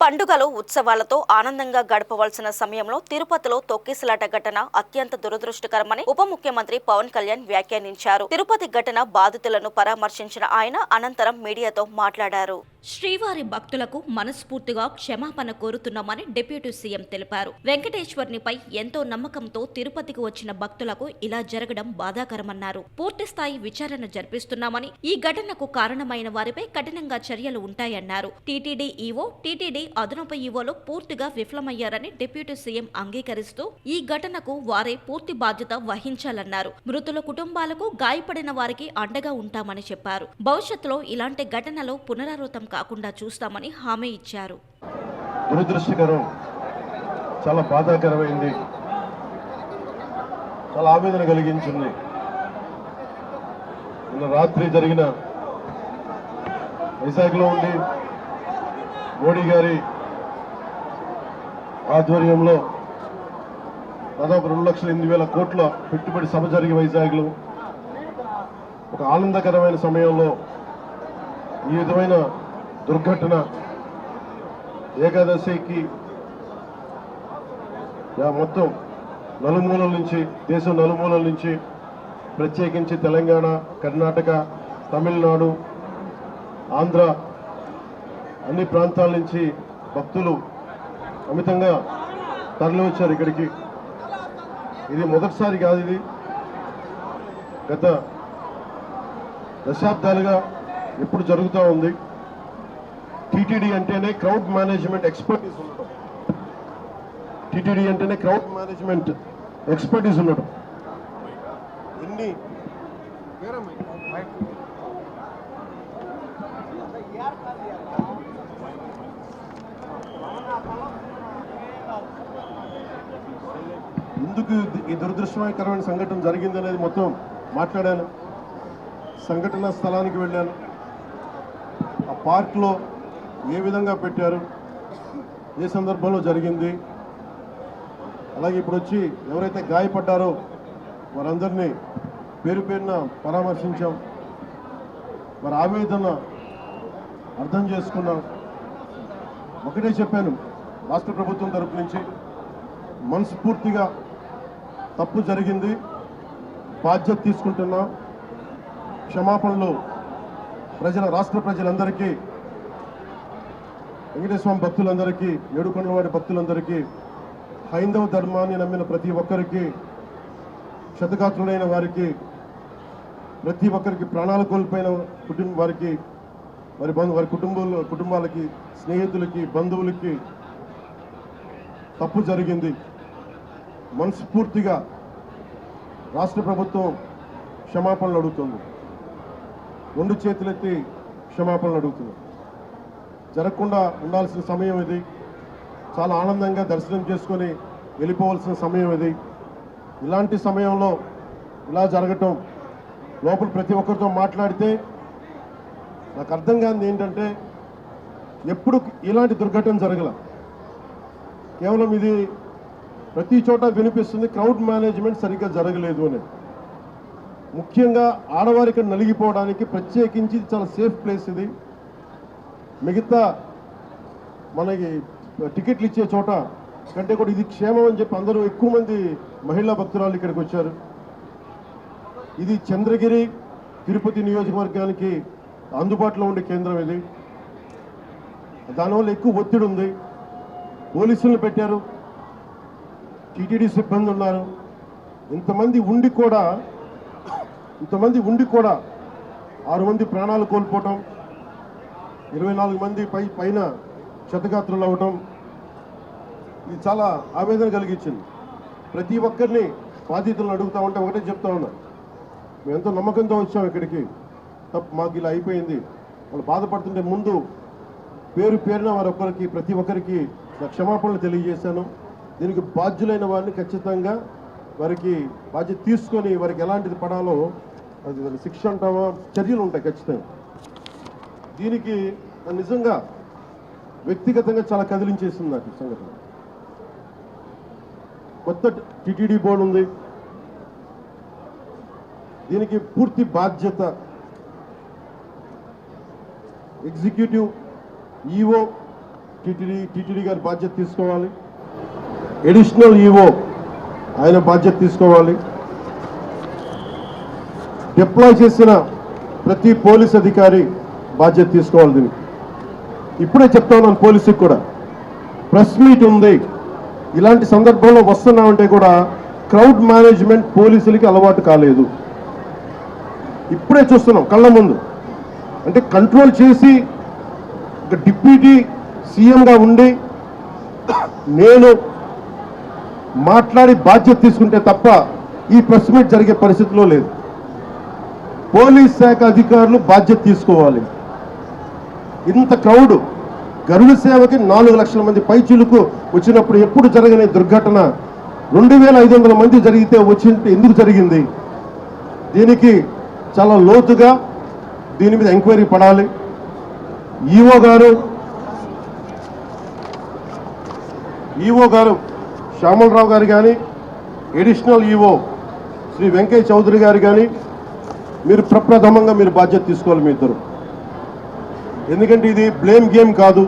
పండుగలు ఉత్సవాలతో ఆనందంగా గడపవలసిన సమయంలో తిరుపతిలో తొక్కిసలాట ఘటన అత్యంత దురదృష్టకరమని ఉప ముఖ్యమంత్రి పవన్ కళ్యాణ్ వ్యాఖ్యానించారు. తిరుపతి ఘటన బాధితులను పరామర్శించిన ఆయన అనంతరం మీడియాతో మాట్లాడారు. శ్రీవారి భక్తులకు మనస్ఫూర్తిగా క్షమాపణ కోరుతున్నామని డిప్యూటీ సీఎం తెలిపారు. వెంకటేశ్వర్నిపై ఎంతో నమ్మకంతో తిరుపతికి వచ్చిన భక్తులకు ఇలా జరగడం బాధాకరమన్నారు. పూర్తిస్థాయి విచారణ జరిపిస్తున్నామని, ఈ ఘటనకు కారణమైన వారిపై కఠినంగా చర్యలు ఉంటాయన్నారు. టీటీడీ ఈవో, టీటీడీ అదనపు ఈవోలు పూర్తిగా విఫలమయ్యారని డిప్యూటీ సీఎం అంగీకరిస్తూ ఈ ఘటనకు వారే పూర్తి బాధ్యత వహించాలన్నారు. మృతుల కుటుంబాలకు, గాయపడిన వారికి అండగా ఉంటామని చెప్పారు. భవిష్యత్తులో ఇలాంటి ఘటనలు పునరావృతం కాకుండా చూస్తామని హామీ ఇచ్చారు. దురదృష్టకరం, చాలా బాధాకరమైంది, చాలా ఆవేదన కలిగించింది. నిన్న రాత్రి జరిగిన వైజాగ్లో ఉండి మోడీ గారి ఆధ్వర్యంలో దాదాపు 2,08,000 కోట్ల పెట్టుబడి సభ జరిగి వైజాగ్లో ఒక ఆనందకరమైన సమయంలో ఈ విధమైన దుర్ఘటన ఏకాదశికి మొత్తం నలుమూలల నుంచి, దేశం నలుమూలల నుంచి, ప్రత్యేకించి తెలంగాణ, కర్ణాటక, తమిళనాడు, ఆంధ్ర అన్ని ప్రాంతాల నుంచి భక్తులు అమితంగా తరలి వచ్చారు ఇక్కడికి. ఇది మొదటిసారి కాదు, ఇది గత దశాబ్దాలుగా ఎప్పుడు జరుగుతూ ఉంది. టీటీడీ అంటేనే క్రౌడ్ మేనేజ్మెంట్ ఎక్స్పర్టీస్ ఉండడం, టీటీడీ అంటేనే క్రౌడ్ మేనేజ్మెంట్ ఎక్స్పర్టీస్ ఉండడం. ఎన్ని ఎందుకు ఈ దురదృష్టకరమైన సంఘటన జరిగిందనేది మొత్తం మాట్లాడాను. సంఘటన స్థలానికి వెళ్ళాను. ఆ పార్క్లో ఏ విధంగా పెట్టారు, ఏ సందర్భంలో జరిగింది, అలాగే ఇప్పుడు వచ్చి ఎవరైతే గాయపడ్డారో వారందరినీ పేరు పేరున పరామర్శించాం. వారి ఆవేదన అర్థం చేసుకున్నాం. ఒకటే చెప్పాను, రాష్ట్ర ప్రభుత్వం తరపు నుంచి మనస్ఫూర్తిగా తప్పు జరిగింది, బాధ్యత తీసుకుంటున్నాం, క్షమాపణలు రాష్ట్ర ప్రజలందరికీ, వెంకటేశ్వర భక్తులందరికీ, ఏడుకొండలవాడి భక్తులందరికీ, హైందవ ధర్మాన్ని నమ్మిన ప్రతి ఒక్కరికి, క్షతగాత్రులైన వారికి, ప్రతి ఒక్కరికి, ప్రాణాలు కోల్పోయిన వారికి, వారి కుటుంబాలకి, స్నేహితులకి, బంధువులకి తప్పు జరిగింది. మనస్ఫూర్తిగా రాష్ట్ర ప్రభుత్వం క్షమాపణలు అడుగుతుంది. 2 చేతులెత్తి క్షమాపణలు అడుగుతుంది. జరగకుండా ఉండాల్సిన సమయం ఇది. చాలా ఆనందంగా దర్శనం చేసుకొని వెళ్ళిపోవాల్సిన సమయం ఇది. ఇలాంటి సమయంలో ఇలా జరగటం, లోపల ప్రతి ఒక్కరితో మాట్లాడితే నాకు అర్థం కానిది ఏంటంటే, ఎప్పుడు ఇలాంటి దుర్ఘటన జరగల. కేవలం ఇది ప్రతి చోట వినిపిస్తుంది, క్రౌడ్ మేనేజ్మెంట్ సరిగ్గా జరగలేదు అని. ముఖ్యంగా ఆడవారికి నలిగిపోవడానికి ప్రత్యేకించి చాలా సేఫ్ ప్లేస్ ఇది. మిగతా మనకి టికెట్లు ఇచ్చే చోట కంటే కూడా ఇది క్షేమం అని చెప్పి అందరూ, ఎక్కువ మంది మహిళా భక్తురాలు ఇక్కడికి వచ్చారు. ఇది చంద్రగిరి, తిరుపతి నియోజకవర్గానికి అందుబాటులో ఉండే కేంద్రం ఇది. దానివల్ల ఎక్కువ ఒత్తిడి ఉంది. పోలీసులను పెట్టారు, టీటీడీ సిబ్బంది ఉన్నారు. ఇంతమంది ఉండి కూడా 6 మంది ప్రాణాలు కోల్పోవటం, 24 మంది పైన క్షతగాత్రులు అవ్వటం, ఇది చాలా ఆవేదన కలిగించింది. ప్రతి ఒక్కరిని బాధితులను అడుగుతూ ఉంటే ఒకటే చెప్తా ఉన్నా, మేము ఎంతో నమ్మకంతో వచ్చాం ఇక్కడికి, మాకు ఇలా అయిపోయింది. వాళ్ళు బాధపడుతుంటే ముందు పేరున ప్రతి ఒక్కరికి నా క్షమాపణలు తెలియజేశాను. దీనికి బాధ్యులైన వారిని ఖచ్చితంగా వారికి బాధ్యత తీసుకొని వారికి ఎలాంటిది పడాలో అది శిక్ష అంటామా, చర్యలు ఉంటాయి ఖచ్చితంగా. దీనికి నిజంగా వ్యక్తిగతంగా చాలా కదిలించేసింది నాకు ఈ సంఘటన. కొత్త టీటీడీ బోర్డు ఉంది, దీనికి పూర్తి బాధ్యత ఎగ్జిక్యూటివ్, ఈఓ, టీటీడీ గారి బాధ్యత తీసుకోవాలి. అడిషనల్ ఈఓ ఆయన బాధ్యత తీసుకోవాలి. డిప్లాయ్ చేసిన ప్రతి పోలీస్ అధికారి బాధ్యత తీసుకోవాలి. దీనికి ఇప్పుడే చెప్తా ఉన్నాను పోలీసుకి కూడా, ప్రెస్ మీట్ ఉంది, ఇలాంటి సందర్భంలో వస్తున్నామంటే కూడా క్రౌడ్ మేనేజ్మెంట్ పోలీసులకి అలవాటు కాలేదు. ఇప్పుడే చూస్తున్నాం కళ్ళ ముందు. అంటే కంట్రోల్ చేసి ఒక డిప్యూటీ సీఎంగా ఉండి నేను మాట్లాడి బాధ్యత తీసుకుంటే తప్ప ఈ ప్రెస్ మీట్ జరిగే పరిస్థితిలో లేదు. పోలీస్ శాఖ అధికారులు బాధ్యత తీసుకోవాలి. ఇంత క్రౌడ్ గరుడ సేవకి 4 లక్షల మంది పైచిలుకు వచ్చినప్పుడు ఎప్పుడు జరగని దుర్ఘటన 2500 మంది జరిగితే వచ్చింటే ఎందుకు జరిగింది? దీనికి చాలా లోతుగా దీని మీద ఎంక్వైరీ పడాలి. ఈఓ గారు శ్యామలరావు గారు కానీ, అడిషనల్ ఈఓ శ్రీ వెంకయ్య చౌదరి గారు కానీ మీరు ప్రప్రథమంగా మీరు బాధ్యత తీసుకోవాలి మీ ఇద్దరు. ఎందుకంటే ఇది బ్లేమ్ గేమ్ కాదు.